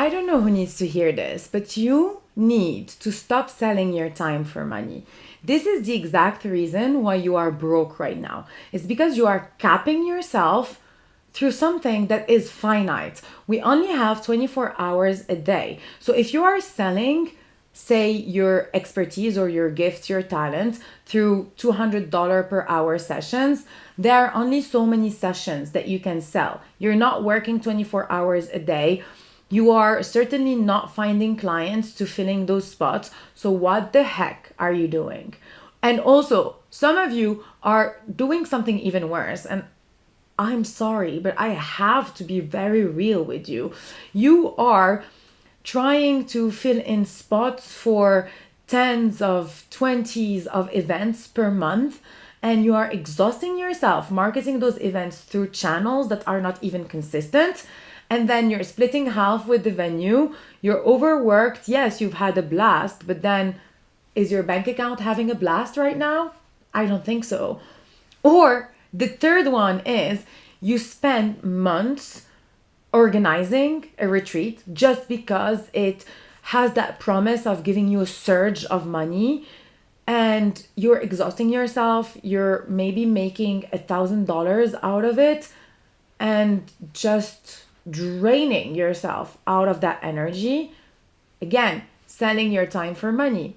I don't know who needs to hear this, but you need to stop selling your time for money. This is the exact reason why you are broke right now. It's because you are capping yourself through something that is finite. We only have 24 hours a day. So if you are selling, say, your expertise or your gifts, your talent through $200 per hour sessions, there are only so many sessions that you can sell. You're not working 24 hours a day. You are certainly not finding clients to filling those spots. So what the heck are you doing? And also, some of you are doing something even worse. And I'm sorry, but I have to be very real with you. You are trying to fill in spots for tens of 20s of events per month, and you are exhausting yourself marketing those events through channels that are not even consistent. And then you're splitting half with the venue. You're overworked. Yes, you've had a blast, but then is your bank account having a blast right now? I don't think so. Or the third one is you spend months organizing a retreat just because it has that promise of giving you a surge of money, and you're exhausting yourself. You're maybe making $1,000 out of it and just draining yourself out of that energy. Again, selling your time for money.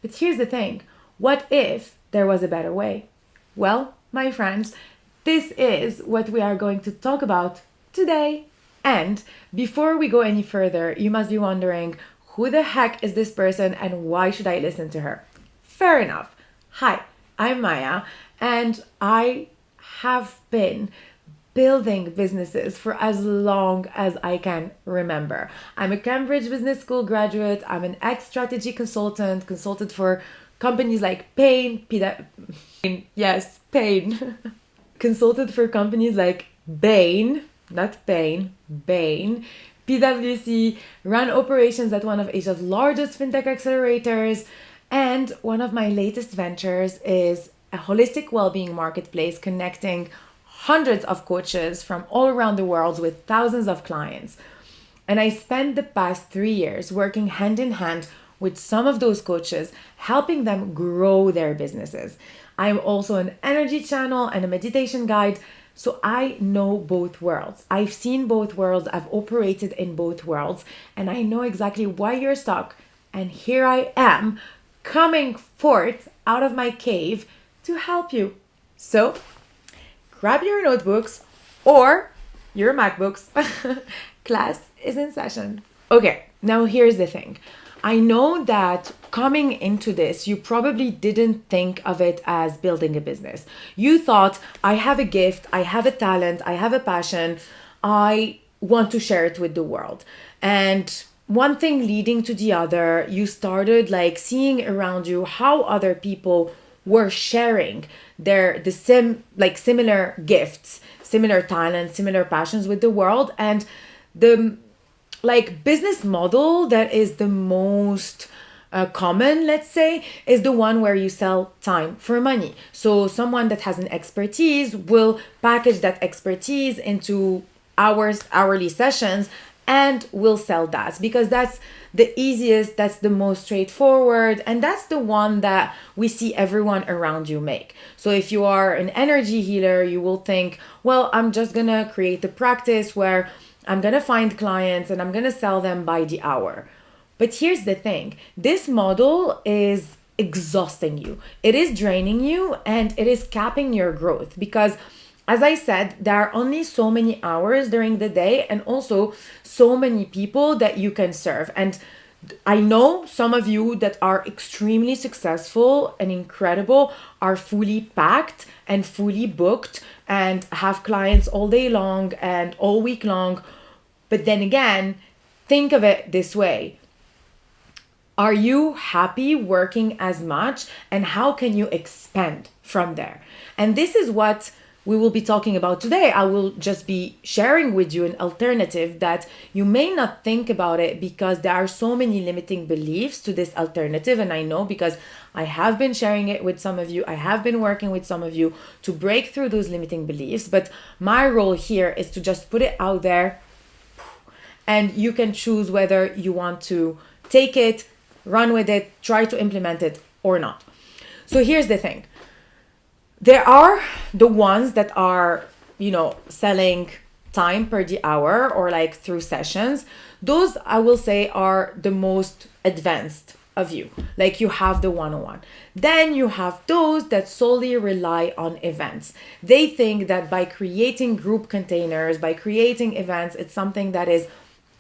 But here's the thing. What if there was a better way? Well, my friends, this is what we are going to talk about today. And before we go any further, you must be wondering, who the heck is this person and why should I listen to her? Fair enough. Hi, I'm Maya, and I have been building businesses for as long as I can remember. I'm a Cambridge Business School graduate. I'm an ex-strategy consultant, consulted for companies like Pain, yes, Pain. Consulted for companies like Bain, not Pain, Bain, PwC, ran operations at one of Asia's largest fintech accelerators, and one of my latest ventures is a holistic well-being marketplace connecting hundreds of coaches from all around the world with thousands of clients. And I spent the past 3 years working hand in hand with some of those coaches, helping them grow their businesses. I'm also an energy channel and a meditation guide, so I know both worlds. I've seen both worlds, I've operated in both worlds, and I know exactly why you're stuck. And here I am, coming forth out of my cave to help you. So, grab your notebooks or your MacBooks. Class is in session. Okay, now here's the thing. I know that coming into this, you probably didn't think of it as building a business. You thought, I have a gift, I have a talent, I have a passion, I want to share it with the world. And one thing leading to the other, you started like seeing around you how other people were sharing similar gifts, similar talents, similar passions with the world. And the business model that is the most common, let's say, is the one where you sell time for money. So someone that has an expertise will package that expertise into hourly sessions and will sell that because that's the easiest, that's the most straightforward, and that's the one that we see everyone around you make. So if you are an energy healer, you will think, well, I'm just gonna create a practice where I'm gonna find clients and I'm gonna sell them by the hour. But here's the thing, this model is exhausting you. It is draining you and it is capping your growth because, as I said, there are only so many hours during the day and also so many people that you can serve. And I know some of you that are extremely successful and incredible are fully packed and fully booked and have clients all day long and all week long. But then again, think of it this way. Are you happy working as much? And how can you expand from there? And this is what we will be talking about today. I will just be sharing with you an alternative that you may not think about it because there are so many limiting beliefs to this alternative. And I know because I have been sharing it with some of you. I have been working with some of you to break through those limiting beliefs. But my role here is to just put it out there and you can choose whether you want to take it, run with it, try to implement it or not. So here's the thing. There are the ones that are, selling time per the hour or like through sessions. Those, I will say, are the most advanced of you. Like you have the one-on-one. Then you have those that solely rely on events. They think that by creating group containers, by creating events, it's something that is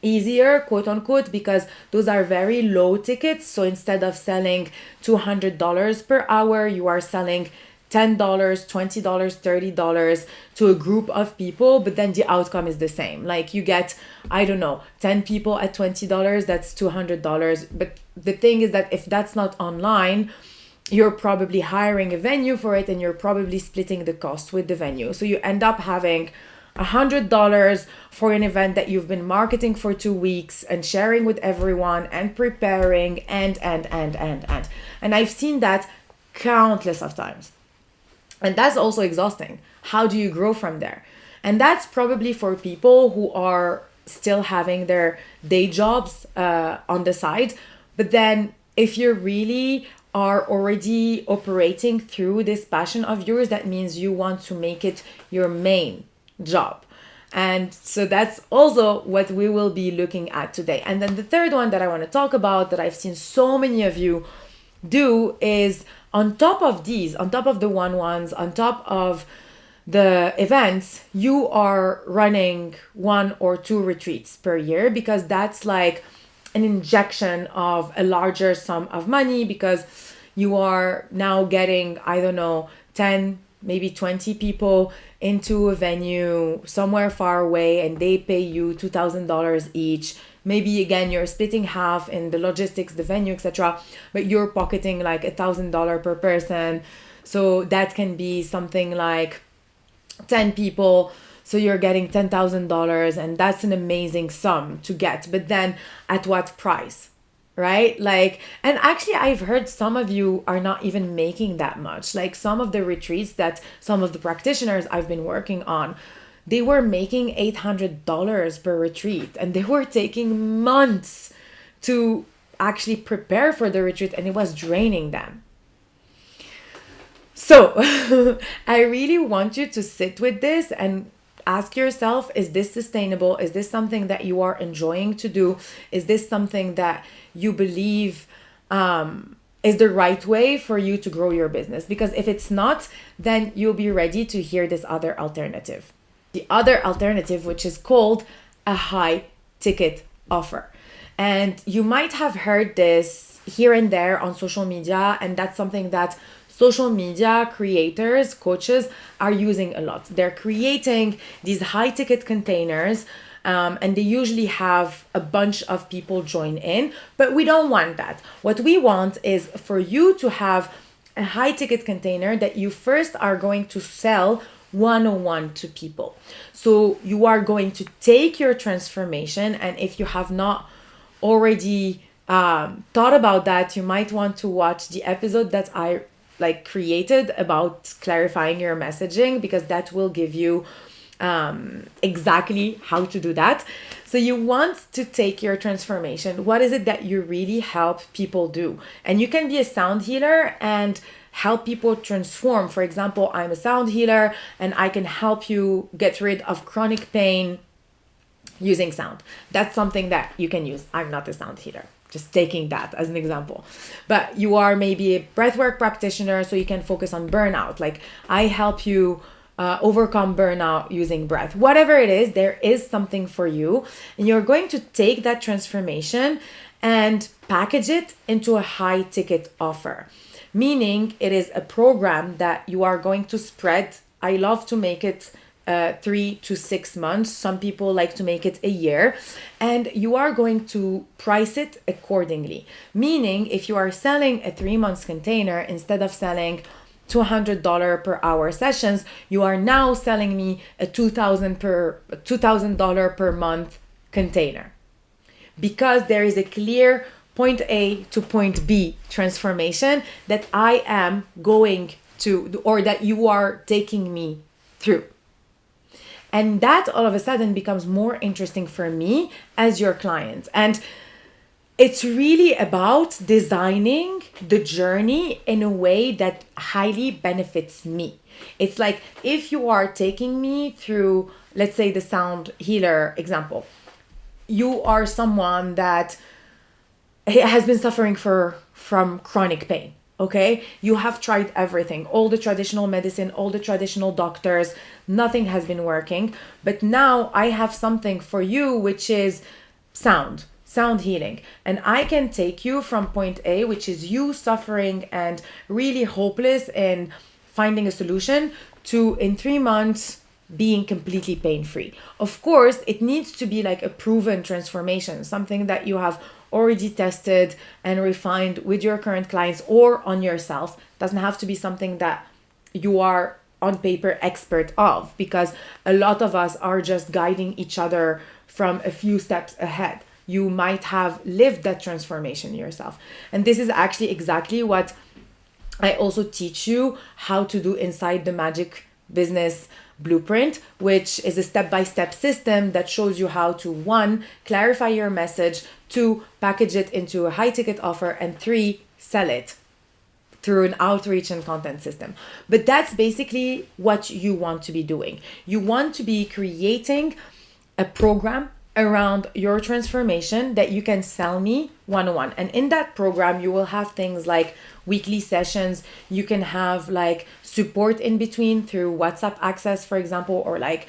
easier, quote unquote, because those are very low tickets. So instead of selling $200 per hour, you are selling $10, $20, $30 to a group of people, but then the outcome is the same. Like you get, I don't know, 10 people at $20, that's $200. But the thing is that if that's not online, you're probably hiring a venue for it and you're probably splitting the cost with the venue. So you end up having $100 for an event that you've been marketing for 2 weeks and sharing with everyone and preparing and I've seen that countless of times. And that's also exhausting. How do you grow from there? And that's probably for people who are still having their day jobs on the side. But then if you really are already operating through this passion of yours, that means you want to make it your main job. And so that's also what we will be looking at today. And then the third one that I want to talk about that I've seen so many of you do is on top of these, on top of the one-ones, on top of the events, you are running 1 or 2 retreats per year, because that's like an injection of a larger sum of money, because you are now getting, 10, maybe 20 people into a venue somewhere far away, and they pay you $2,000 each. Maybe again, you're splitting half in the logistics, the venue, etc. But you're pocketing like $1,000 per person. So that can be something like 10 people. So you're getting $10,000, and that's an amazing sum to get. But then at what price? Right? Like, and actually I've heard some of you are not even making that much. Like some of the retreats that some of the practitioners I've been working on, they were making $800 per retreat, and they were taking months to actually prepare for the retreat, and it was draining them. So I really want you to sit with this and ask yourself, is this sustainable? Is this something that you are enjoying to do? Is this something that you believe is the right way for you to grow your business? Because if it's not, then you'll be ready to hear this other alternative. The other alternative, which is called a high ticket offer. And you might have heard this here and there on social media, and that's something that social media creators, coaches are using a lot. They're creating these high ticket containers, and they usually have a bunch of people join in, but we don't want that. What we want is for you to have a high ticket container that you first are going to sell one-on-one to people. So you are going to take your transformation, and if you have not already thought about that, you might want to watch the episode that I created about clarifying your messaging, because that will give you exactly how to do that. So you want to take your transformation. What is it that you really help people do? And you can be a sound healer and help people transform. For example, I'm a sound healer and I can help you get rid of chronic pain using sound. That's something that you can use. I'm not a sound healer, just taking that as an example. But you are maybe a breathwork practitioner, so you can focus on burnout. Like I help you overcome burnout using breath. Whatever it is, there is something for you. And you're going to take that transformation and package it into a high ticket offer. Meaning it is a program that you are going to spread. I love to make it 3 to 6 months. Some people like to make it a year, and you are going to price it accordingly. Meaning if you are selling a 3 months container, instead of selling $200 per hour sessions, you are now selling me a $2,000 per month container, because there is a clear point A to point B transformation that I am going to, or that you are taking me through. And that all of a sudden becomes more interesting for me as your client. And it's really about designing the journey in a way that highly benefits me. It's like if you are taking me through, let's say, the sound healer example, you are someone that has been suffering from chronic pain. Okay, you have tried everything, all the traditional medicine, all the traditional doctors, nothing has been working. But now I have something for you, which is sound healing. And I can take you from point A, which is you suffering and really hopeless in finding a solution, to in 3 months being completely pain-free. Of course, it needs to be like a proven transformation, something that you have already tested and refined with your current clients or on yourself. Doesn't have to be something that you are on paper expert of, because a lot of us are just guiding each other from a few steps ahead. You might have lived that transformation yourself. And this is actually exactly what I also teach you how to do inside the Magic Business Blueprint, which is a step-by-step system that shows you how to, 1, clarify your message, 2, package it into a high-ticket offer, and 3, sell it through an outreach and content system. But that's basically what you want to be doing. You want to be creating a program around your transformation that you can sell me one-on-one. And in that program, you will have things like weekly sessions. You can have like support in between through WhatsApp access, for example, or like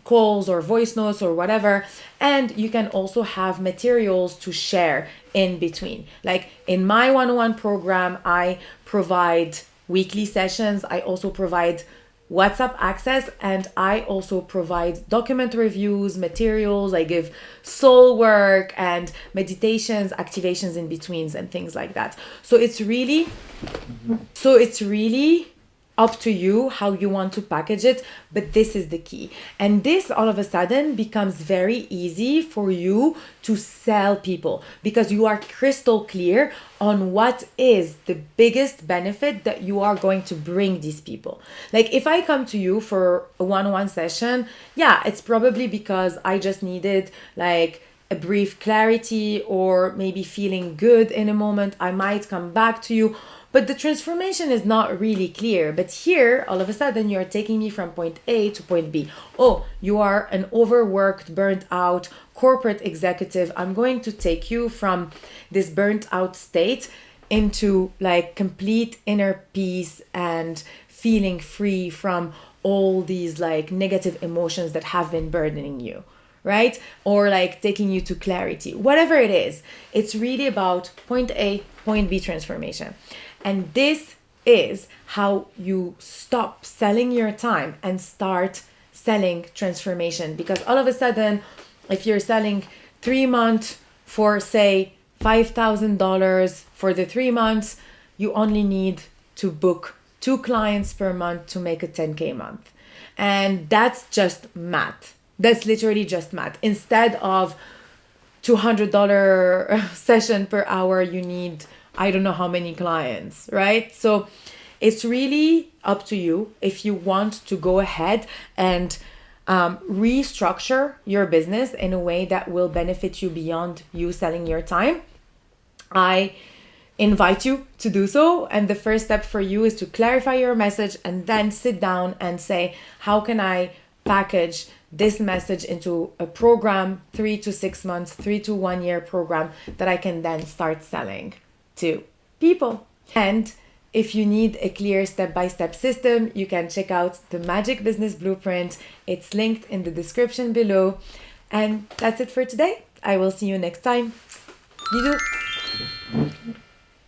calls or voice notes or whatever. And you can also have materials to share in between. Like in my one-on-one program, I provide weekly sessions. I also provide WhatsApp access, and I also provide document reviews, materials. I give soul work and meditations, activations in betweens and things like that. So it's really up to you how you want to package it, but this is the key. And this all of a sudden becomes very easy for you to sell people, because you are crystal clear on what is the biggest benefit that you are going to bring these people. Like if I come to you for a one-on-one session, yeah, it's probably because I just needed like a brief clarity or maybe feeling good in a moment. I might come back to you, but the transformation is not really clear. But here, all of a sudden, you're taking me from point A to point B. Oh, you are an overworked, burnt out corporate executive. I'm going to take you from this burnt out state into like complete inner peace and feeling free from all these like negative emotions that have been burdening you, right? Or like taking you to clarity, whatever it is. It's really about point A, point B transformation. And this is how you stop selling your time and start selling transformation. Because all of a sudden, if you're selling 3 months for say $5,000 for the 3 months, you only need to book 2 clients per month to make a 10K month. And that's just math. That's literally just math. Instead of $200 session per hour, you need I don't know how many clients, right? So it's really up to you if you want to go ahead and restructure your business in a way that will benefit you beyond you selling your time. I invite you to do so. And the first step for you is to clarify your message and then sit down and say, how can I package this message into a program, 3 to 6 months, 3 to 1 year program that I can then start selling to people. And if you need a clear step-by-step system, you can check out the Magic Business Blueprint. It's linked in the description below. And that's it for today. I will see you next time. Bisous.